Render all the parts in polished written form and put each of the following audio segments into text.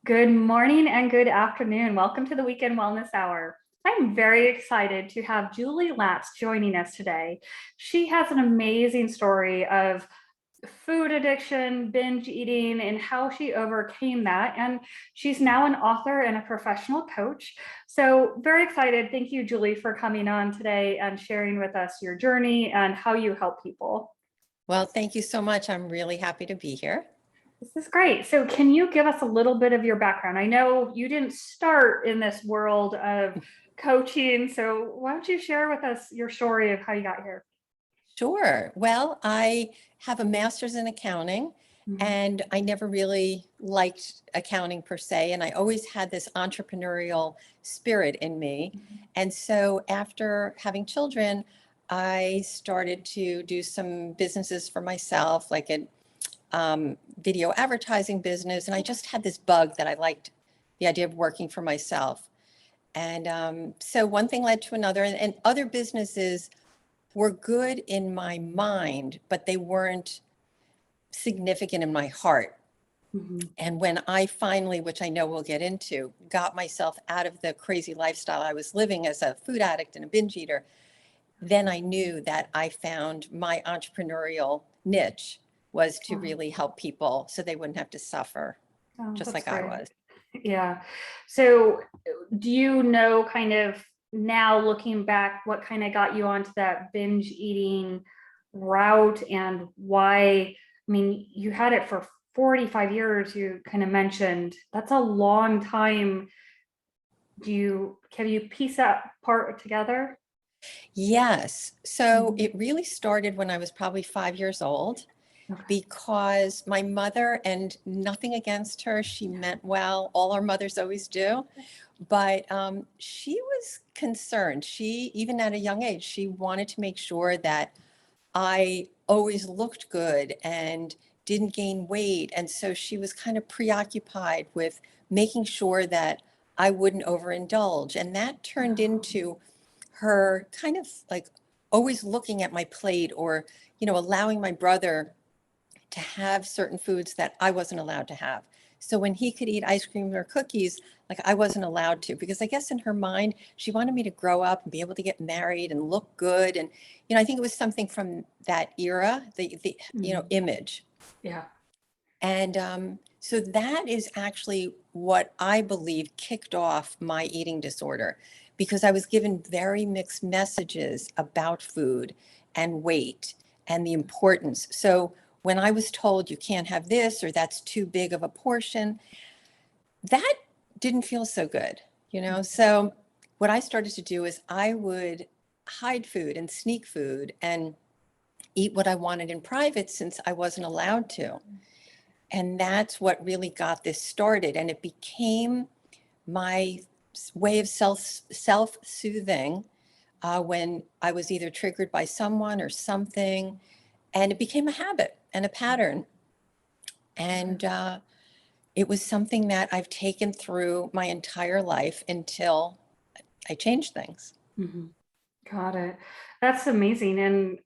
Good morning and good afternoon. Welcome to the Weekend Wellness Hour. I'm very excited to have Julie Latz joining us today. She has an amazing story of food addiction, binge eating, and how she overcame that. And she's now an author and a professional coach. So, very excited. Thank you, Julie, for coming on today and sharing with us your journey and how you help people. Well, thank you so much. I'm really happy to be here. This is great. So, can you give us a little bit of your background? I know you didn't start in this world of coaching. So, why don't you share with us your story of how you got here? Sure. Well, I have a master's in accounting, Mhm. and I never really liked accounting per se. And I always had this entrepreneurial spirit in me. And so after having children, I started to do some businesses for myself, like a video advertising business. And I just had this bug that I liked the idea of working for myself. And so one thing led to another, and other businesses were good in my mind, but they weren't significant in my heart. Mhm. And when I finally, which I know we'll get into, got myself out of the crazy lifestyle I was living as a food addict and a binge eater, then I knew that I found my entrepreneurial niche was to Oh, really help people so they wouldn't have to suffer, oh, just that's like I great. was. Yeah. So, do you know kind of now looking back what kind of got you onto that binge eating route and why? I mean, you had it for 45 years, you kind of mentioned. That's a long time. Can you piece that part together? Yes. So Mhm. it really started when I was probably 5 years old, Okay. because my mother, and nothing against her, she meant well, all our mothers always do, but she was concerned. She, even at a young age, she wanted to make sure that I always looked good and didn't gain weight. And so she was kind of preoccupied with making sure that I wouldn't overindulge. And that turned into her kind of like always looking at my plate, or, allowing my brother to have certain foods that I wasn't allowed to have. So when he could eat ice cream or cookies, like I wasn't allowed to, because I guess in her mind, she wanted me to grow up and be able to get married and look good. And, I think it was something from that era, the Mhm. image. Yeah. And so that is actually what I believe kicked off my eating disorder, because I was given very mixed messages about food and weight and the importance. So when I was told you can't have this, or that's too big of a portion, that didn't feel so good, you know? So what I started to do is I would hide food and sneak food and eat what I wanted in private, since I wasn't allowed to. And that's what really got this started. And it became my way of self-soothing when I was either triggered by someone or something. And it became a habit and a pattern. And it was something that I've taken through my entire life until I changed things. Mhm. Got it. That's amazing. And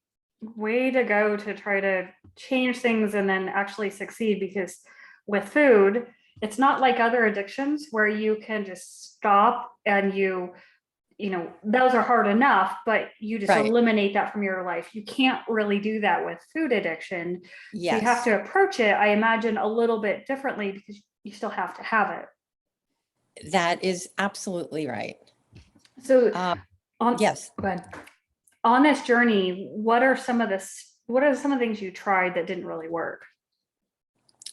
way to go to try to change things and then actually succeed because with food, it's not like other addictions where you can just stop and those are hard enough, but you just Right. eliminate that from your life. You can't really do that with food addiction. So you have Yes, to approach it, I imagine, a little bit differently because you still have to have it. that is absolutely right. So Uh, on, yes. go ahead. On this journey, what are some of the things you tried that didn't really work?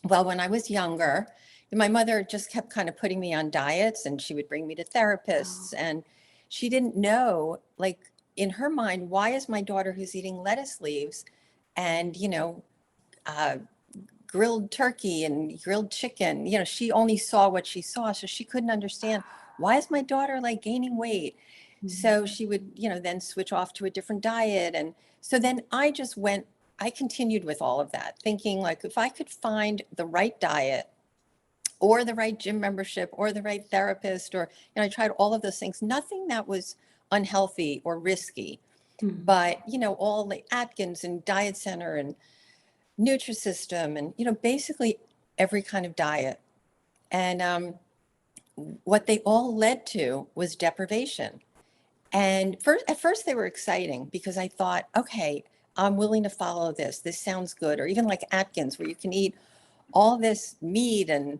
Well, when I was younger, my mother just kept kind of putting me on diets, and she would bring me to therapists, Oh, and she didn't know, like, in her mind, why is my daughter who's eating lettuce leaves and, uh, grilled turkey and grilled chicken, she only saw what she saw. So she couldn't understand, why is my daughter like gaining weight? So mhm. she would, then switch off to a different diet. And so then I continued with all of that, thinking like, if I could find the right diet or the right gym membership or the right therapist, or, I tried all of those things, nothing that was unhealthy or risky, Mhm. but, all the Atkins and Diet Center and Nutrisystem and, basically every kind of diet. And what they all led to was deprivation. And at first they were exciting because I thought, okay, I'm willing to follow this. This sounds good. Or even like Atkins, where you can eat all this meat and,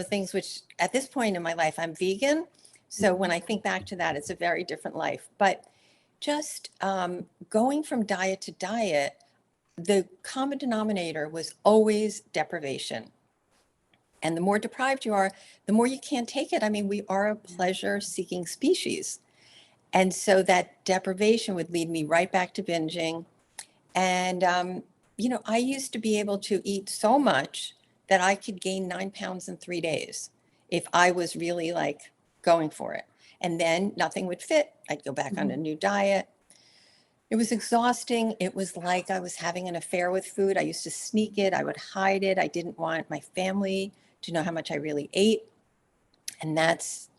things which at this point in my life, I'm vegan. So when I think back to that, it's a very different life. But just going from diet to diet, the common denominator was always deprivation. And the more deprived you are, the more you can't take it. I mean, we are a pleasure seeking species. And so that deprivation would lead me right back to binging. And, I used to be able to eat so much that I could gain 9 pounds in 3 days if I was really like going for it. And then nothing would fit. I'd go back on a new diet. It was exhausting. It was like I was having an affair with food. I used to sneak it. I would hide it. I didn't want my family to know how much I really ate. And that's,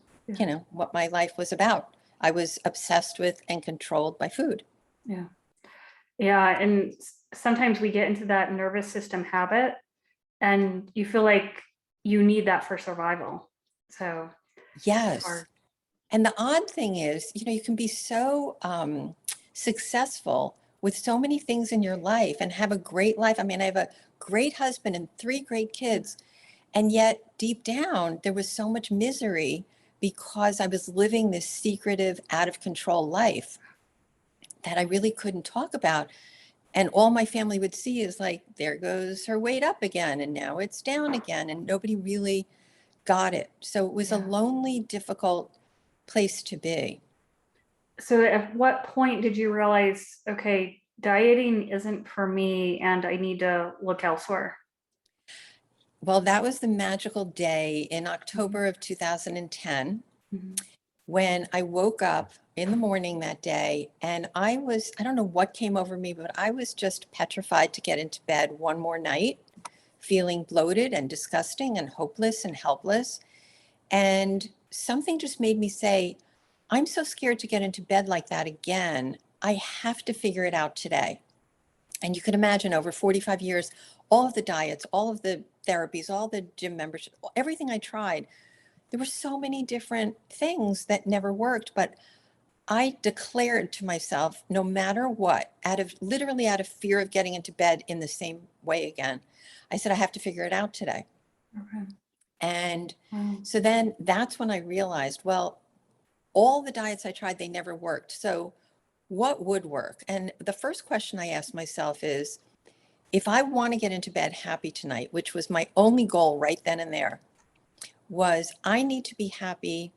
what my life was about. I was obsessed with and controlled by food. Yeah. Yeah. And sometimes we get into that nervous system habit and you feel like you need that for survival. So it's Yes. hard. And the odd thing is, you can be so successful with so many things in your life and have a great life. I mean, I have a great husband and 3 great kids. And yet deep down, there was so much misery because I was living this secretive, out of control life that I really couldn't talk about. And all my family would see is like, there goes her weight up again. And now it's down again. And nobody really got it. So it was a lonely, difficult place to be. So at what point did you realize, okay, dieting isn't for me and I need to look elsewhere? Well, that was the magical day in October of 2010 Mhm. when I woke up in the morning that day and I don't know what came over me, but I was just petrified to get into bed one more night, feeling bloated and disgusting and hopeless and helpless. And something just made me say, I'm so scared to get into bed like that again. I have to figure it out today. And you can imagine over 45 years, all of the diets, all of the therapies, all the gym membership, everything I tried, there were so many different things that never worked. But I declared to myself, no matter what, literally out of fear of getting into bed in the same way again, I said, I have to figure it out today. Okay. And Wow. so then that's when I realized, well, all the diets I tried, they never worked. So what would work? And the first question I asked myself is, if I want to get into bed happy tonight, which was my only goal right then and there, was I need to be happy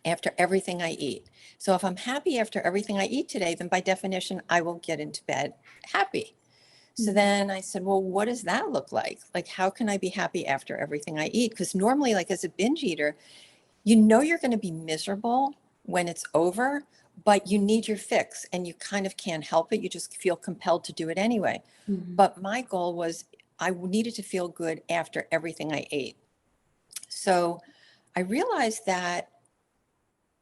after everything I eat. So if I'm happy after everything I eat today, then by definition, I will get into bed happy. So then I said, well, what does that look like? Like, how can I be happy after everything I eat? Because normally, like as a binge eater, you're going to be miserable when it's over, but you need your fix and you kind of can't help it. You just feel compelled to do it anyway. Mhm. But my goal was I needed to feel good after everything I ate. So I realized that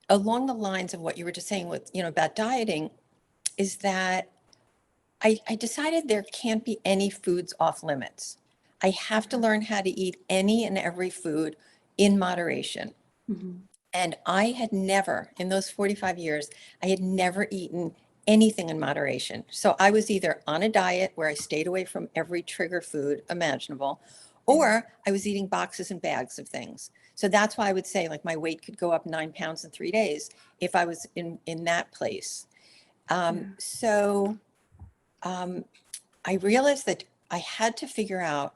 along the lines of what you were just saying with, about dieting, is that I decided there can't be any foods off limits. I have to learn how to eat any and every food in moderation. Mhm. And I had never, in those 45 years, I had never eaten anything in moderation. So I was either on a diet where I stayed away from every trigger food imaginable, or I was eating boxes and bags of things. So that's why I would say like my weight could go up 9 pounds in 3 days if I was in that place. So I realized that I had to figure out,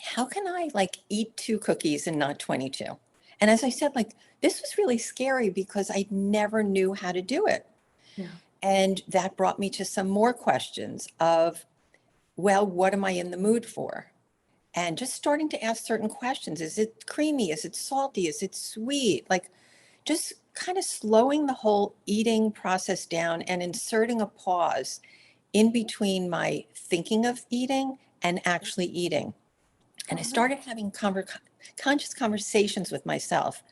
how can I like eat 2 cookies and not 22? And as I said, like this was really scary because I never knew how to do it. Yeah. And that brought me to some more questions of, well, what am I in the mood for? And just starting to ask certain questions. Is it creamy? Is it salty? Is it sweet? Like just kind of slowing the whole eating process down and inserting a pause in between my thinking of eating and actually eating. And I started having conscious conversations with myself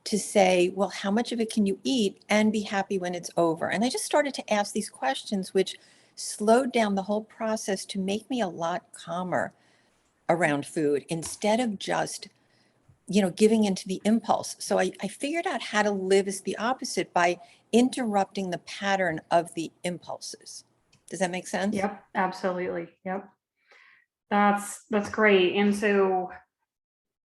to say, well, how much of it can you eat and be happy when it's over? And I just started to ask these questions, which slowed down the whole process to make me a lot calmer around food instead of just giving into the impulse. So I figured out how to live as the opposite by interrupting the pattern of the impulses. Does that make sense? Yep, absolutely. Yep. That's great. And so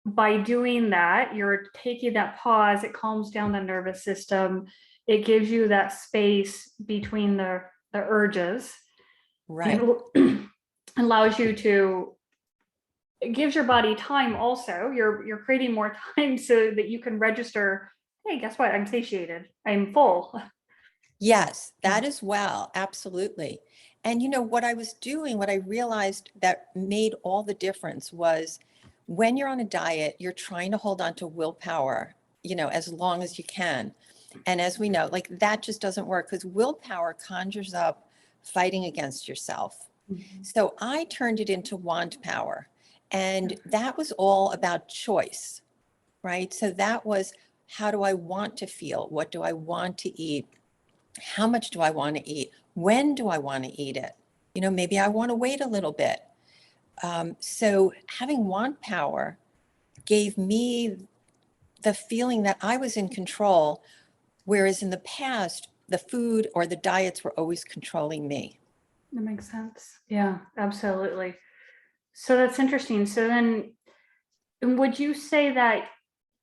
by doing that, you're taking that pause, it calms down the nervous system. It gives you that space between the urges, Right. and it allows you to, it gives your body time also. You're creating more time so that you can register, hey, guess what? I'm satiated. I'm full. Yes, that as well. Absolutely. And what I was doing, what I realized that made all the difference was when you're on a diet, you're trying to hold on to willpower, as long as you can. And as we know, like that just doesn't work because willpower conjures up fighting against yourself. Mhm. So I turned it into want power. And that was all about choice, right? So that was, how do I want to feel? What do I want to eat? How much do I want to eat? When do I want to eat it? Maybe I want to wait a little bit. So having want power gave me the feeling that I was in control, whereas in the past, the food or the diets were always controlling me. That makes sense. Yeah, absolutely. So that's interesting. So then, would you say that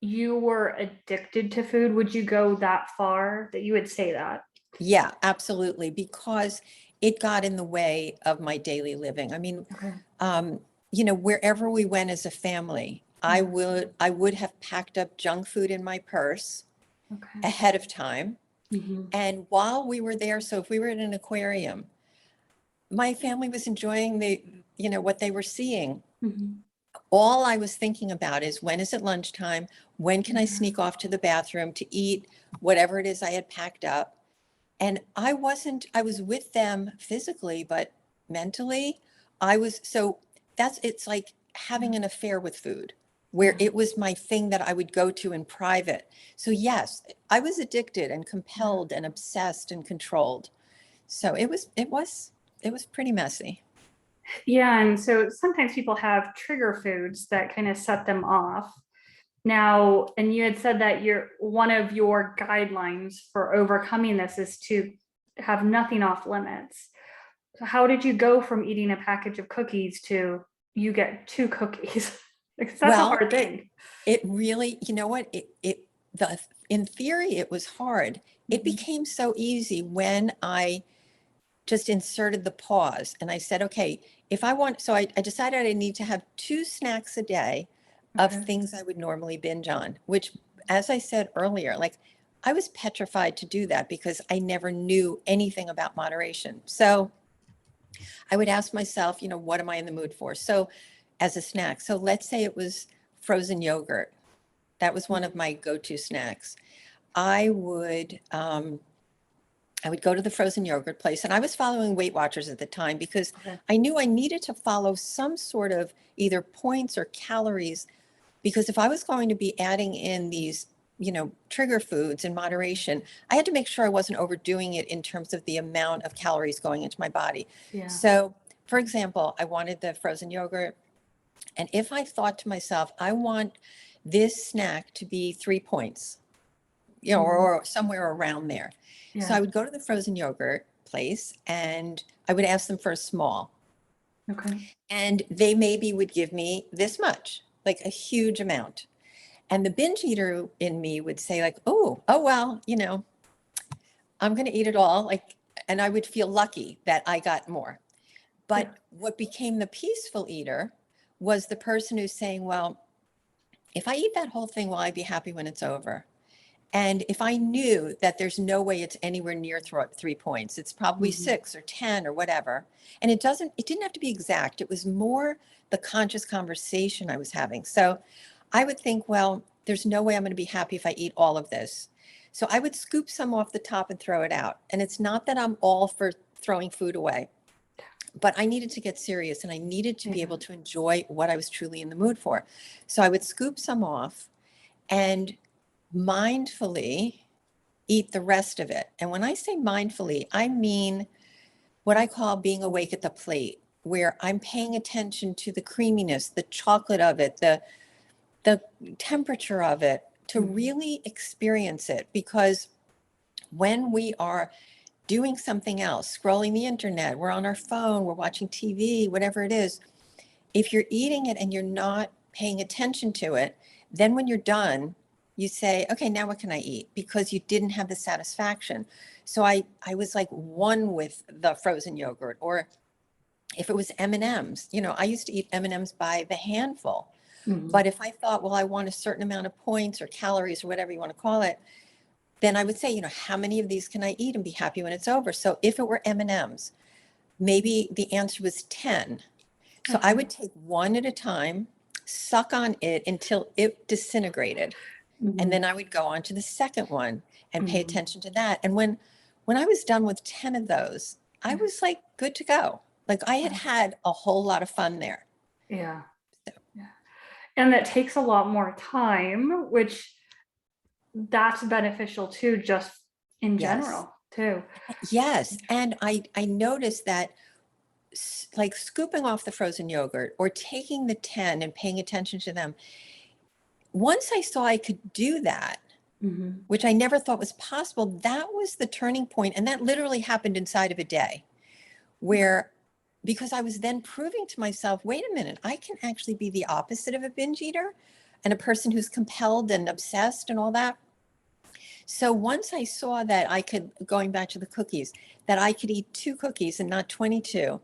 you were addicted to food? Would you go that far that you would say that? Yeah, absolutely, because it got in the way of my daily living. I mean, Okay. um, wherever we went as a family, I Yeah. would have packed up junk food in my purse Okay. ahead of time. Mhm. And while we were there, so if we were at an aquarium, my family was enjoying what they were seeing. Mhm. All I was thinking about is, when is it lunchtime? When can I Yeah. sneak off to the bathroom to eat whatever it is I had packed up? And I was with them physically, but mentally, so it's like having an affair with food, where Yeah. it was my thing that I would go to in private. So yes, I was addicted and Yeah. compelled and obsessed and controlled. So it was pretty messy. Yeah. And so sometimes people have trigger foods that kind of set them off. Now, and you had said that one of your guidelines for overcoming this is to have nothing off limits. So how did you go from eating a package of cookies to you get two cookies? Because that's a Well, hard it thing. it really, you know what? The in theory it was hard. It Mhm. became so easy when I just inserted the pause and I said, okay, if I want, so I decided I need to have 2 snacks a day of Okay. things I would normally binge on, which, as I said earlier, like I was petrified to do that because I never knew anything about moderation. So I would ask myself, what am I in the mood for? So as a snack, so let's say it was frozen yogurt. That was one of Mhm. my go-to snacks. I would, um, I would go to the frozen yogurt place, and I was following Weight Watchers at the time because Okay. I knew I needed to follow some sort of either points or calories, because if I was going to be adding in these, trigger foods in moderation, I had to make sure I wasn't overdoing it in terms of the amount of calories going into my body. Yeah. So, for example, I wanted the frozen yogurt, and if I thought to myself, I want this snack to be 3 points, Mhm. or somewhere around there. So Yeah. I would go to the frozen yogurt place and I would ask them for a small, Okay. and they maybe would give me this much, like a huge amount. And the binge eater in me would say like, oh, well, I'm going to eat it all. Like, and I would feel lucky that I got more. Yeah. But what became the peaceful eater was the person who's saying, well, if I eat that whole thing, will I be happy when it's over? And if I knew that there's no way it's anywhere near 3 points, it's probably Mhm. 6 or 10 or whatever. And it didn't have to be exact. It was more the conscious conversation I was having. So I would think, well, there's no way I'm going to be happy if I eat all of this. So I would scoop some off the top and throw it out. And it's not that I'm all for throwing food away, but I needed to get serious and I needed to be Yeah. able to enjoy what I was truly in the mood for. So I would scoop some off and mindfully eat the rest of it. And when I say mindfully, I mean what I call being awake at the plate, where I'm paying attention to the creaminess, the chocolate of it, the temperature of it, to really experience it. Because when we are doing something else, scrolling the internet, we're on our phone, we're watching TV, whatever it is, if you're eating it and you're not paying attention to it, then when you're done, you say, okay, now what can I eat? Because you didn't have the satisfaction. So I was like one with the frozen yogurt. Or if it was M&Ms, I used to eat M&Ms by the handful. Mhm. But if I thought, well, I want a certain amount of points or calories or whatever you want to call it, then I would say, how many of these can I eat and be happy when it's over? So if it were M&Ms, maybe the answer was 10. So I Okay. would take one at a time, suck on it until it disintegrated. And Mhm. then I would go on to the second one and pay Mhm. attention to that. And when I was done with 10 of those, I Yeah. was like good to go. Like I had Yeah. had a whole lot of fun there. Yeah. So, Yeah. And that takes a lot more time, which that's beneficial too, just in yes. general too. Yes. And I noticed that like scooping off the frozen yogurt or taking the 10 and paying attention to them, once I saw I could do that, Mhm. which I never thought was possible, that was the turning point. And that literally happened inside of a day, where because I was then proving to myself, wait a minute, I can actually be the opposite of a binge eater and a person who's compelled and obsessed and all that. So once I saw that I could, going back to the cookies, that I could eat 2 cookies and not 22,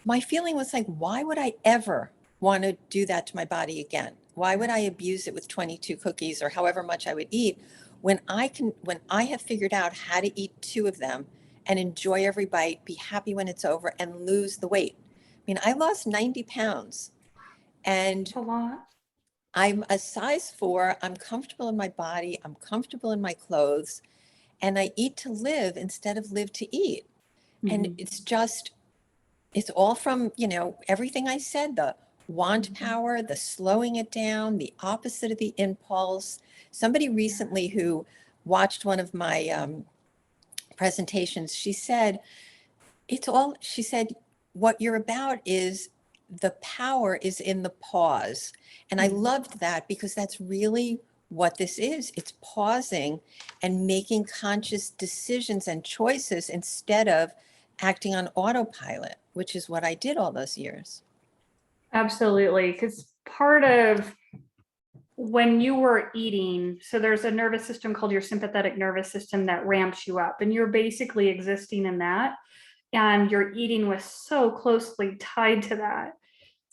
my feeling was like, why would I ever want to do that to my body again? Why would I abuse it with 22 cookies or however much I would eat when I have figured out how to eat 2 of them and enjoy every bite, be happy when it's over and lose the weight. I mean, I lost 90 pounds and It's a lot. I'm a size 4. I'm comfortable in my body. I'm comfortable in my clothes and I eat to live instead of live to eat. And Mhm. it's all from, everything I said, the want Mhm. power, the slowing it down, the opposite of the impulse. Somebody Yeah. recently who watched one of my presentations, she said, what you're about is the power is in the pause. And I Mhm. loved that because that's really what this is. It's pausing and making conscious decisions and choices instead of acting on autopilot, which is what I did all those years. Absolutely. Because part of when you were eating, so there's a nervous system called your sympathetic nervous system that ramps you up, and you're basically existing in that. And your eating was so closely tied to that.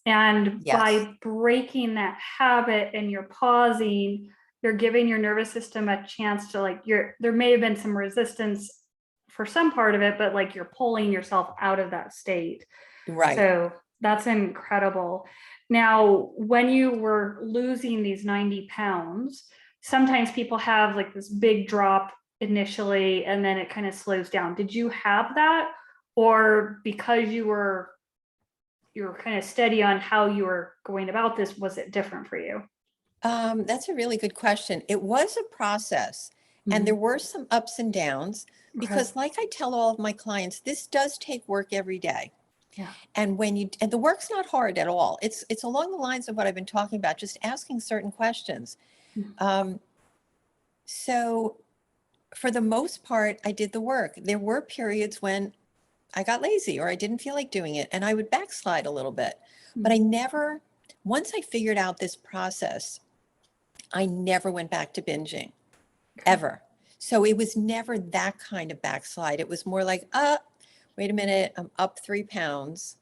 And Yes, by breaking that habit and you're pausing, you're giving your nervous system a chance to there may have been some resistance for some part of it, but like you're pulling yourself out of that state. right. So that's incredible. Now, when you were losing these 90 pounds, sometimes people have like this big drop initially and then it kind of slows down. Did you have that? Or because you were kind of steady on how you were going about this, was it different for you? That's a really good question. It was a process, and there Mhm. were some ups and downs Okay. because, like I tell all of my clients, this does take work every day. Yeah. And the work's not hard at all. It's along the lines of what I've been talking about, just asking certain questions. Mhm. Um, so for the most part, I did the work. There were periods when I got lazy or I didn't feel like doing it, and I would backslide a little bit. But I Mhm. never, once I figured out this process, I never went back to binging Okay. ever. So it was never that kind of backslide. It was more like, wait a minute, I'm up 3 pounds,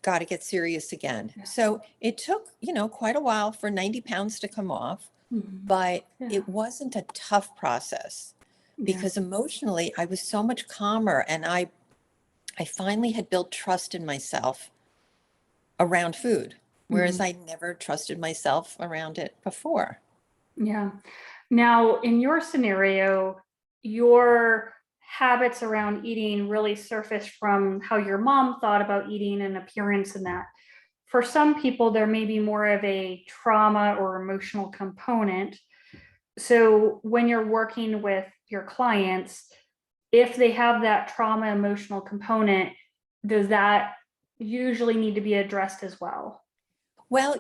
got to get serious again. Yeah. So it took, quite a while for 90 pounds to come off, Mhm. but Yeah. it wasn't a tough process Yeah. because emotionally I was so much calmer and I finally had built trust in myself around food, whereas Mhm. I never trusted myself around it before. Yeah. Now, in your scenario, your habits around eating really surfaced from how your mom thought about eating and appearance and that. For some people, there may be more of a trauma or emotional component. So when you're working with your clients, if they have that trauma emotional component, does that usually need to be addressed as well? Well,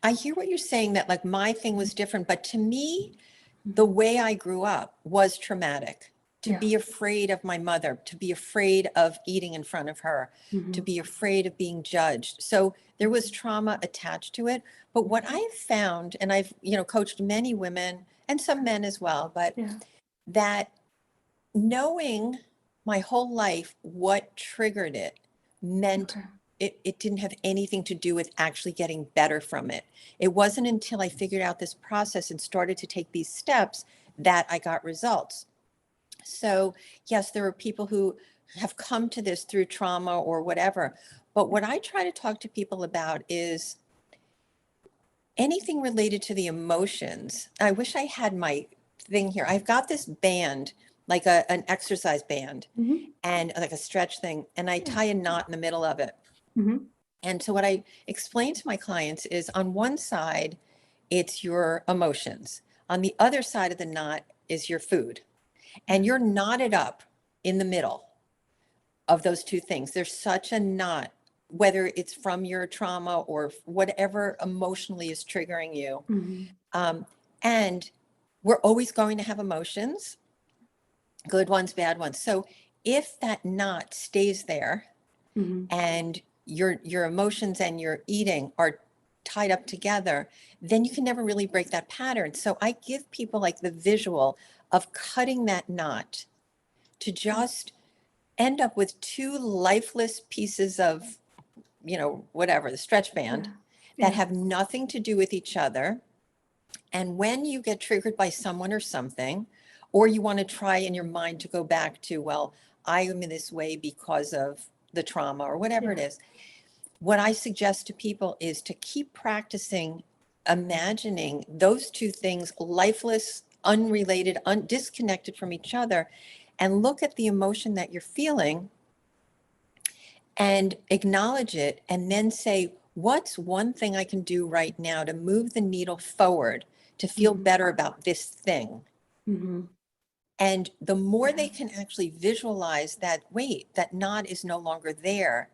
I hear what you're saying, that like my thing was different, but to me, the way I grew up was traumatic. To Yeah. be afraid of my mother, to be afraid of eating in front of her, to be afraid of being judged. So there was trauma attached to it. But what I've found, and I've, coached many women and some men as well, but Yeah. that knowing my whole life what triggered it meant Okay. it didn't have anything to do with actually getting better from it. It wasn't until I figured out this process and started to take these steps that I got results. So, yes, there are people who have come to this through trauma or whatever. But what I try to talk to people about is anything related to the emotions. I wish I had my thing here. I've got this band, like an exercise band, Mhm. and like a stretch thing, and I Yeah. tie a knot in the middle of it. Mhm. And so what I explain to my clients is, on one side, it's your emotions. On the other side of the knot is your food. And you're knotted up in the middle of those two things. There's such a knot, whether it's from your trauma or whatever emotionally is triggering you. Mhm. Um, and we're always going to have emotions, good ones, bad ones. So if that knot stays there Mhm. and your emotions and your eating are tied up together, then you can never really break that pattern. So I give people like the visual of cutting that knot to just end up with two lifeless pieces of, whatever, the stretch band Yeah. that Yeah. have nothing to do with each other. And when you get triggered by someone or something, or you want to try in your mind to go back to, well, I am in this way because of the trauma or whatever it Yeah. is, what I suggest to people is to keep practicing imagining those two things, lifeless, unrelated, disconnected from each other, and look at the emotion that you're feeling and acknowledge it, and then say, what's one thing I can do right now to move the needle forward to feel Mhm. better about this thing? Mhm. And the more Yeah. they can actually visualize that, wait, that knot is no longer there.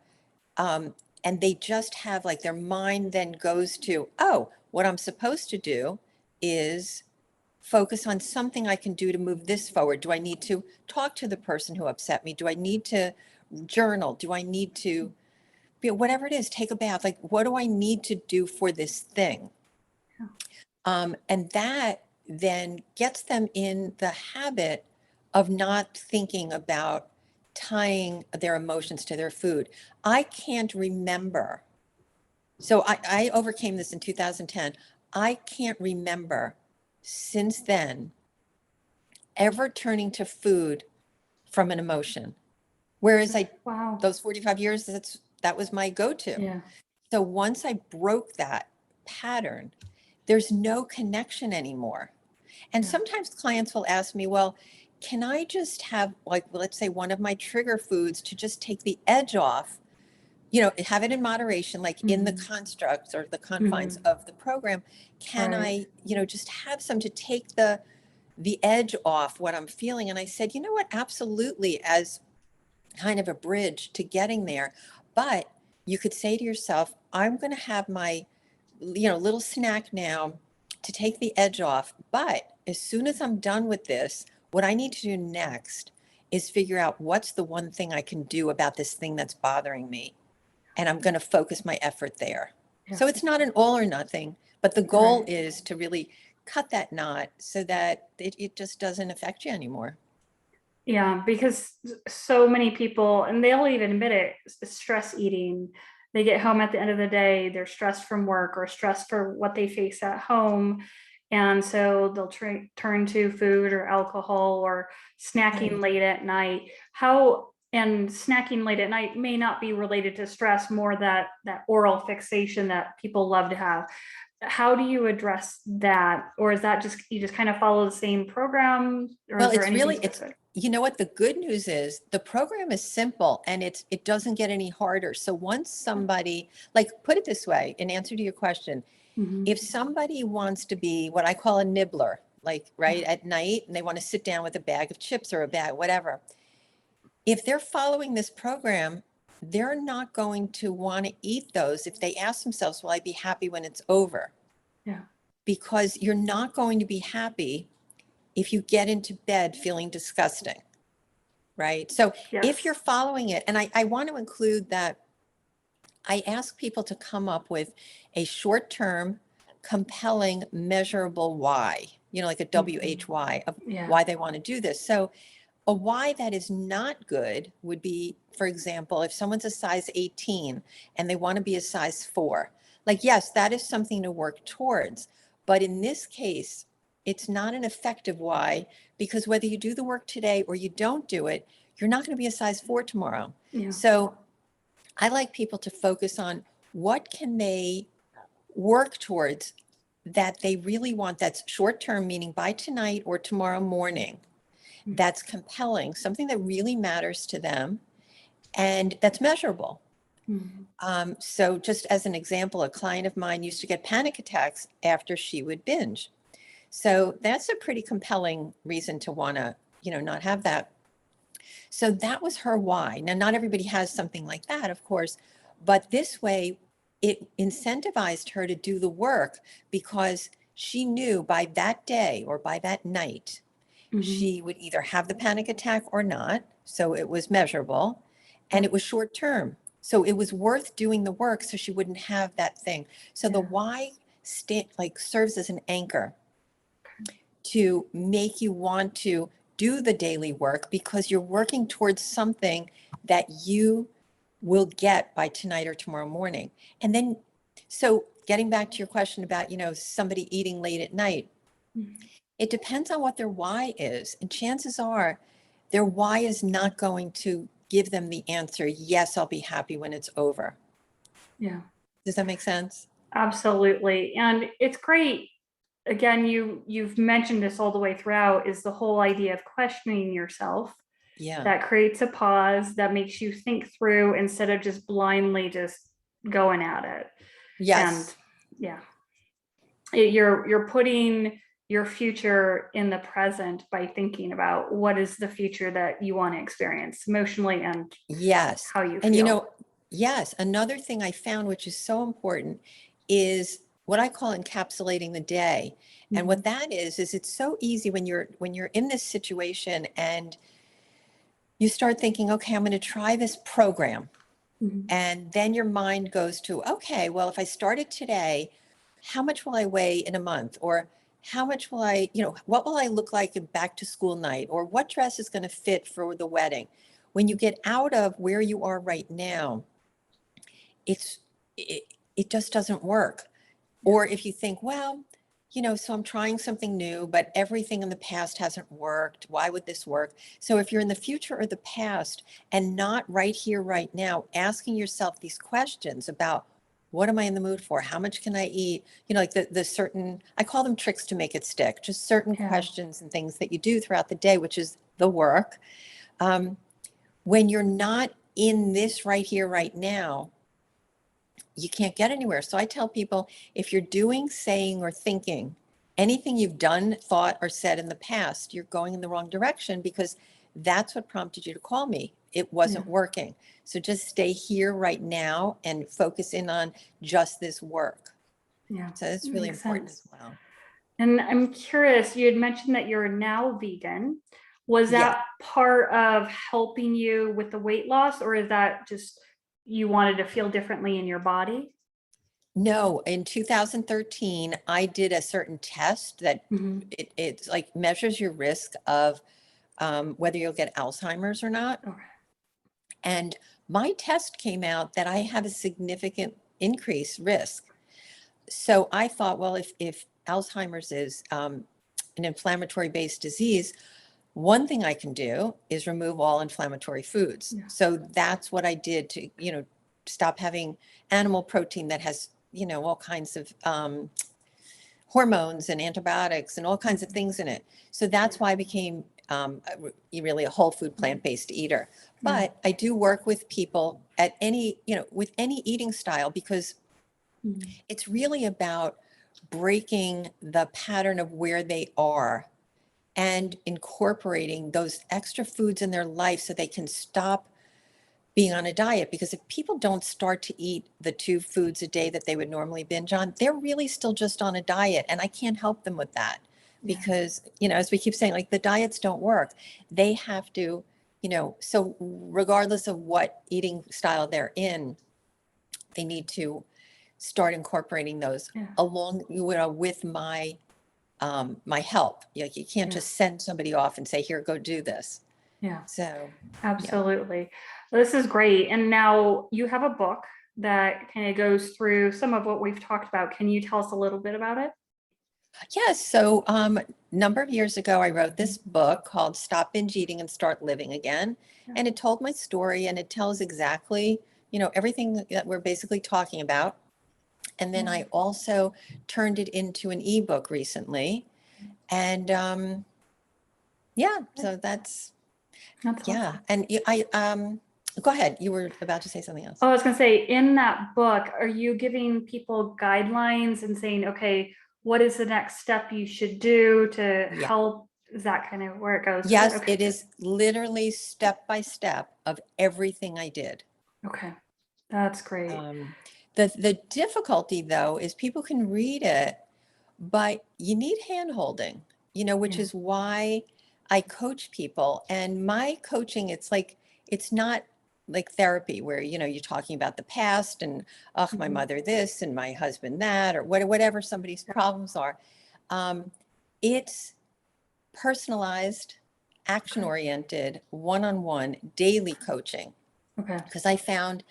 Um, and they just have like their mind then goes to, oh, what I'm supposed to do is focus on something I can do to move this forward. Do I need to talk to the person who upset me? Do I need to journal? Do I need to, whatever it is, take a bath? Like, what do I need to do for this thing? Yeah. And that then gets them in the habit of not thinking about tying their emotions to their food. I can't remember. So I overcame this in 2010. I can't remember since then ever turning to food from an emotion. Whereas Wow. those 45 years, that was my go-to. Yeah. So once I broke that pattern, there's no connection anymore. And Yeah. sometimes clients will ask me, well, can I just have, like, let's say one of my trigger foods to just take the edge off, have it in moderation, like in the Mhm. constructs or the confines Mhm. of the program. Can Right. I, just have some to take the edge off what I'm feeling? And I said, you know what, absolutely, as kind of a bridge to getting there. But you could say to yourself, I'm going to have my, little snack now to take the edge off. But as soon as I'm done with this, what I need to do next is figure out what's the one thing I can do about this thing that's bothering me. And I'm going to focus my effort there. Yeah. So it's not an all or nothing, but the goal Right. is to really cut that knot so that it just doesn't affect you anymore. Yeah, because so many people, and they'll even admit it, stress eating. They get home at the end of the day, they're stressed from work or stressed for what they face at home. And so they'll turn to food or alcohol or snacking Right. late at night. And snacking late at night may not be related to stress, more that oral fixation that people love to have. How do you address that? Or is that just, you just kind of follow the same program, or Well, is there it's anything really, specific? you know what, the good news is the program is simple and it doesn't get any harder. So once somebody, like, put it this way, in answer to your question, Mhm. if somebody wants to be what I call a nibbler, like right Yeah. at night, and they want to sit down with a bag of chips or a bag, whatever, if they're following this program, they're not going to want to eat those if they ask themselves, will I be happy when it's over? Yeah. Because you're not going to be happy if you get into bed feeling disgusting, right? So if Yes. you're following it, and I want to include that I ask people to come up with a short-term, compelling, measurable why, like a Mhm. WHY of Yeah. why they want to do this. So a why that is not good would be, for example, if someone's a size 18 and they want to be a size 4, like, yes, that is something to work towards. But in this case, it's not an effective why, because whether you do the work today or you don't do it, you're not going to be a size 4 tomorrow. Yeah. So I like people to focus on what can they work towards that they really want, that's short term, meaning by tonight or tomorrow morning, that's compelling, something that really matters to them and that's measurable. Mhm. So just as an example, a client of mine used to get panic attacks after she would binge. So that's a pretty compelling reason to want to, not have that. So that was her why. Now, not everybody has something like that, of course, but this way it incentivized her to do the work because she knew by that day or by that night, Mhm. she would either have the panic attack or not. So it was measurable and it was short term. So it was worth doing the work so she wouldn't have that thing. So the Yeah. why serves as an anchor to make you want to do the daily work because you're working towards something that you will get by tonight or tomorrow morning. And then, so getting back to your question about, somebody eating late at night, Mhm. it depends on what their why is. And chances are their why is not going to give them the answer, yes, I'll be happy when it's over. Yeah. Does that make sense? Absolutely. And it's great. Again, you've mentioned this all the way throughout, is the whole idea of questioning yourself. Yeah. That creates a pause that makes you think through instead of just blindly just going at it. And Yes. yeah, you're putting your future in the present by thinking about what is the future that you want to experience emotionally and Yes. how you And feel. yes, another thing I found, which is so important, is what I call encapsulating the day. And Mhm. what that is it's so easy when you're in this situation and you start thinking, okay, I'm going to try this program. Mhm. And then your mind goes to, okay, well, if I started today, how much will I weigh in a month? Or how much will what will I look like in back to school night? Or what dress is going to fit for the wedding? When you get out of where you are right now, it's, it just doesn't work. Yeah. Or if you think, well, so I'm trying something new, but everything in the past hasn't worked. Why would this work? So if you're in the future or the past and not right here, right now, asking yourself these questions about what am I in the mood for? How much can I eat? Like the certain, I call them tricks to make it stick, just certain Yeah. questions and things that you do throughout the day, which is the work. Um, when you're not in this right here, right now, you can't get anywhere. So I tell people, if you're doing, saying, or thinking anything you've done, thought, or said in the past, you're going in the wrong direction because that's what prompted you to call me. It Yeah. wasn't working. So just stay here right now and focus in on just this work. Yeah. So it's really Makes important sense. as well. And I'm curious, you had mentioned that you're now vegan. Was Yes. that part of helping you with the weight loss, or is that just you wanted to feel differently in your body? No, in 2013, I did a certain test that Mhm. it's like measures your risk of whether you'll get Alzheimer's or not. Okay. And my test came out that I have a significant increased risk. So I thought, well, if Alzheimer's is an inflammatory based disease, one thing I can do is remove all inflammatory foods. Yeah. So that's what I did to, stop having animal protein that has, all kinds of hormones and antibiotics and all kinds of Mhm. things in it. So that's why I became really a whole food plant-based eater. Yeah. But I do work with people at any, with any eating style because Mhm. it's really about breaking the pattern of where they are and incorporating those extra foods in their life so they can stop being on a diet, because if people don't start to eat the 2 foods a day that they would normally binge on, they're really still just on a diet. And I can't help them with that Yeah. because, as we keep saying, like the diets don't work. They have to, so regardless of what eating style they're in, they need to start incorporating those Yeah. along, with my help. You can't Yeah. just send somebody off and say, here, go do this. Yeah. So, yeah. Absolutely. This is great. And now you have a book that kind of goes through some of what we've talked about. Can you tell us a little bit about it? Yes. So, number of years ago, I wrote this book called Stop Binge Eating and Start Living Again. Yeah. And it told my story, and it tells exactly, everything that we're basically talking about. And then I also turned it into an ebook recently. And yeah, so That's yeah. awesome. And go ahead. You were about to say something else. Oh, I was going to say, in that book, are you giving people guidelines and saying, okay, what is the next step you should do to Yeah. help? Is that kind of where it goes? Yes, Okay. it is literally step by step of everything I did. Okay. That's great. The difficulty though is people can read it, but you need hand holding, which Yeah. is why I coach people. And my coaching, it's not like therapy where, you're talking about the past and, oh, my Mhm. mother this and my husband that, or whatever somebody's problems are. It's personalized, action oriented, one-on-one daily coaching. Okay. Because I found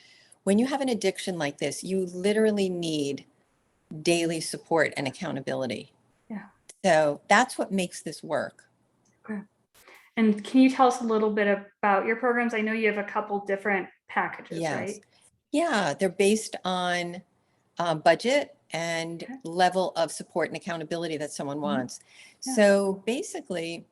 when you have an addiction like this, you literally need daily support and accountability. Yeah. So that's what makes this work. Okay. And can you tell us a little bit about your programs? I know you have a couple different packages, Yes. right? Yeah, they're based on budget and Okay. level of support and accountability that someone Mhm. wants. Yeah. So basically,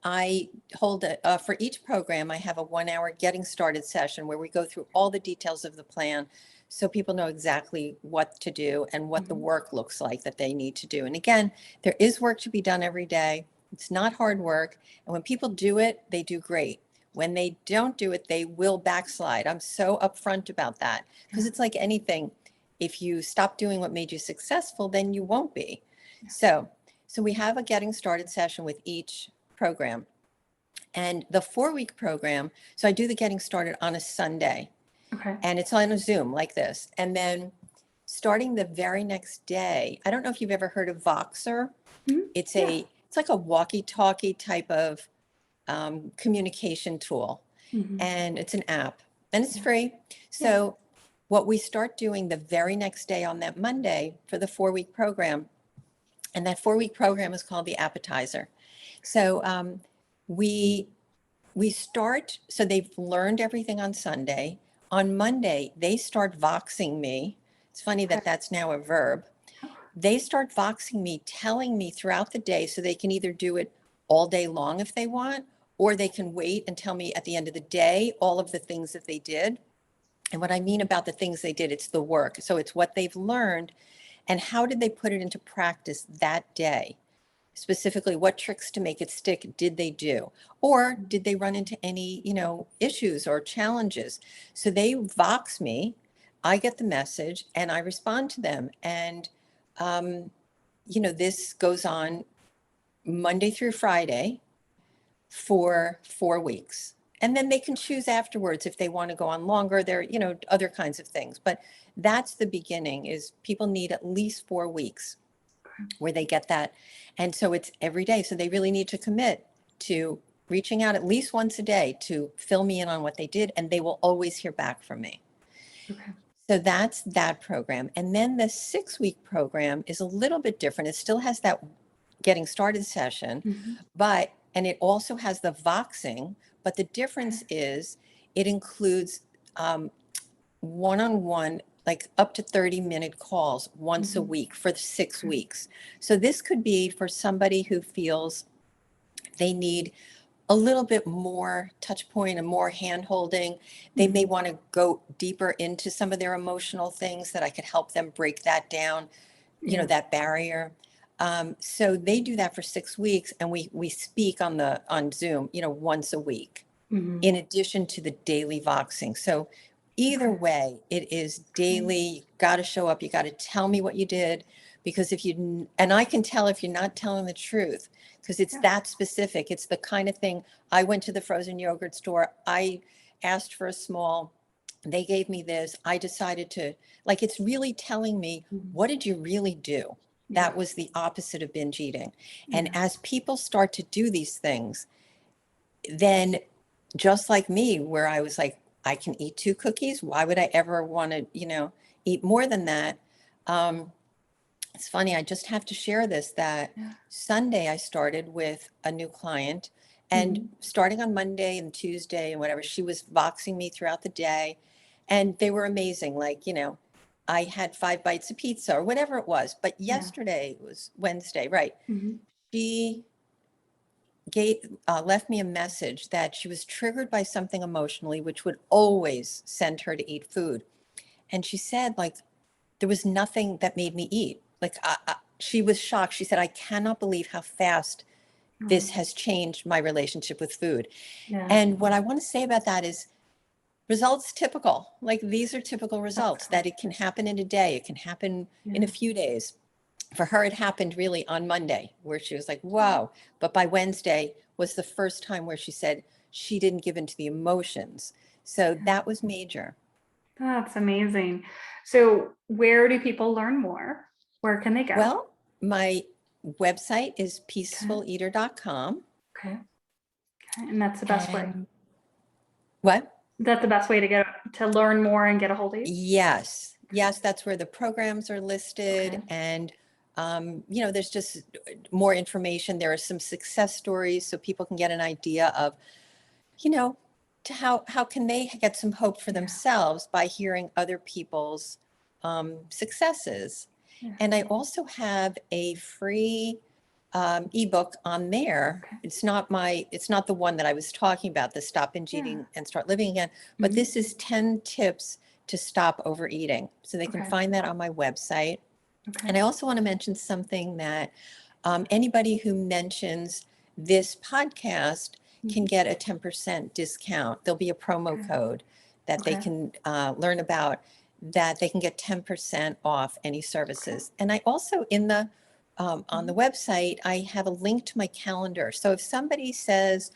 I hold for each program, I have a 1 hour getting started session where we go through all the details of the plan so people know exactly what to do and what the Mhm. work looks like that they need to do. And again, there is work to be done every day. It's not hard work. And when people do it, they do great. When they don't do it, they will backslide. I'm so upfront about that because Yeah. it's like anything. If you stop doing what made you successful, then you won't be. Yeah. So we have a getting started session with each program. And the 4 week program, so I do the getting started on a Sunday Okay. and it's on a Zoom like this. And then starting the very next day, I don't know if you've ever heard of Voxer. Mhm. It's Yeah. it's like a walkie-talkie type of communication tool. Mhm. And it's an app and it's Yeah. free. Yeah. So what we start doing the very next day on that Monday for the 4 week program, and that 4 week program is called the appetizer. So we we start, so they've learned everything on Sunday. On Monday, they start voxing me. It's funny Okay. that that's now a verb. They start voxing me, telling me throughout the day so they can either do it all day long if they want, or they can wait and tell me at the end of the day all of the things that they did. And what I mean about the things they did, it's the work. So it's what they've learned and how did they put it into practice that day? Specifically, what tricks to make it stick did they do? Or did they run into any, issues or challenges? So they vox me, I get the message and I respond to them. And, this goes on Monday through Friday for 4 weeks. And then they can choose afterwards if they want to go on longer. There, other kinds of things. But that's the beginning is people need at least 4 weeks where they get that. And so it's every day. So they really need to commit to reaching out at least once a day to fill me in on what they did. And they will always hear back from me. Okay. So that's that program. And then the 6 week program is a little bit different. It still has that getting started session, Mhm. and it also has the voxing, but the difference is it includes one-on-one, like up to 30-minute calls once a Mhm. week for 6 Okay. weeks. So this could be for somebody who feels they need a little bit more touch point and more hand holding. They may Mhm. want to go deeper into some of their emotional things that I could help them break that down, Yeah. that barrier. So they do that for 6 weeks and we speak on Zoom, once a week. Mhm. in addition to the daily voxing. So either Okay. way, it is Great. daily. You got to show up. You got to tell me what you did, because and I can tell if you're not telling the truth, because it's Yeah. that specific. It's the kind of thing. I went to the frozen yogurt store. I asked for a small. They gave me this. I decided to, like, it's really telling me, Mhm. what did you really do? Yeah. That was the opposite of binge eating. And Yeah. as people start to do these things, then just like me, where I was like, I can eat 2 cookies. Why would I ever want to, eat more than that? Um, it's funny. I just have to share this, that Yeah. Sunday I started with a new client, and Mhm. starting on Monday and Tuesday and whatever, she was voxing me throughout the day, and they were amazing. Like, I had 5 bites of pizza or whatever it was. But Yeah. yesterday was Wednesday, right? Mhm. She left me a message that she was triggered by something emotionally, which would always send her to eat food. And she said, like, there was nothing that made me eat. Like, she was shocked. She said, I cannot believe how fast this Oh, has changed my relationship with food. yeah. And what I want to say about that is, results typical. Like, these are typical results, that Absolutely. it can happen in a day, it can happen in a Yeah. few days. For her, it happened really on Monday, where she was like, Oh, wow. But by Wednesday was the first time where she said she didn't give in to the emotions. So yeah. that was major. That's amazing. So, where do people learn more? Where can they go? Well, my website is Okay. peacefuleater.com. Okay. Okay. And that's the best way. And what? That's the best way to get to learn more and get a hold of you. Yes. Yes, that's where the programs are listed. Okay. And, there's just more information. There are some success stories so people can get an idea of, you know, to how can they get some hope for Yeah. themselves by hearing other people's successes. Yeah. And I also have a free ebook on there. Okay. It's not the one that I was talking about, the Stop Binge Yeah. Eating and Start Living Again, but Mhm. this is 10 tips to stop overeating. So they can Okay. find that on my website. Okay. And I also want to mention something, that anybody who mentions this podcast can Mhm. get a 10% discount. There'll be a promo Okay. code that they Okay. can learn about, that they can get 10% off any Okay. services. And I also, on the Mhm. website, I have a link to my calendar. So if somebody says,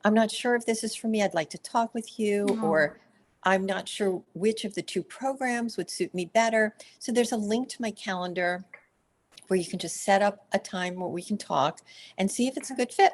I'm not sure if this is for me, I'd like to talk with you, Oh, or I'm not sure which of the 2 programs would suit me better. So there's a link to my calendar where you can just set up a time where we can talk and see if it's a okay. good fit.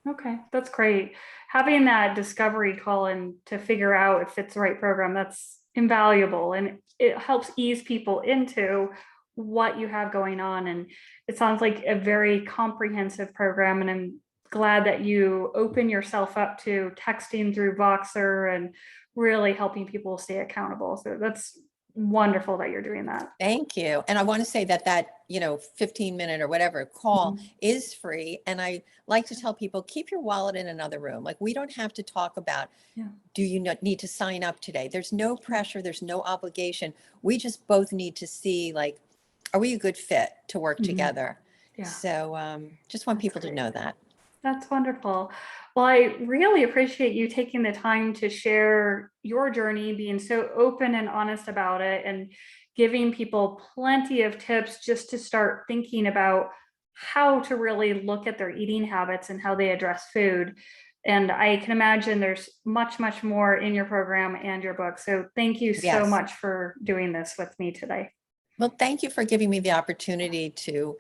Okay, that's great. Having that discovery call and to figure out if it's the right program, that's invaluable. And it helps ease people into what you have going on. And it sounds like a very comprehensive program. And I'm glad that you open yourself up to texting through Voxer and really helping people stay accountable. So that's wonderful that you're doing that. Thank you. And I want to say that 15-minute or whatever call Mhm. is free. And I like to tell people, keep your wallet in another room. Like, we don't have to talk about, Yeah. do you need to sign up today? There's no pressure. There's no obligation. We just both need to see, like, are we a good fit to work Mhm. together? Yeah, So just want that's people to great. know that. That's wonderful. Well, I really appreciate you taking the time to share your journey, being so open and honest about it, and giving people plenty of tips just to start thinking about how to really look at their eating habits and how they address food. And I can imagine there's much, much more in your program and your book. So thank you so Yes. much for doing this with me today. Well, thank you for giving me the opportunity to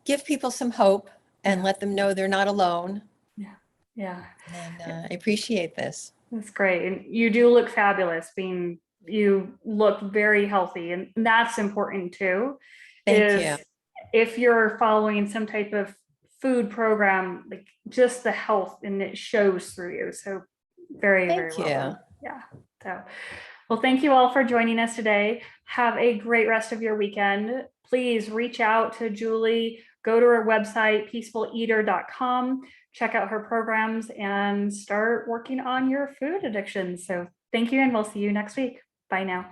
give people some hope and Yeah, let them know they're not alone. yeah, yeah. And I appreciate this. That's great. And you do look fabulous, being you look very healthy. And that's important too, Thank you. is if you're following some type of food program, like just the health and it shows through you. So very, very Thank well you. done. Yeah. So well, thank you all for joining us today. Have a great rest of your weekend. Please reach out to Julie, go to her website, peacefuleater.com, check out her programs, and start working on your food addiction. So thank you, and we'll see you next week. Bye now.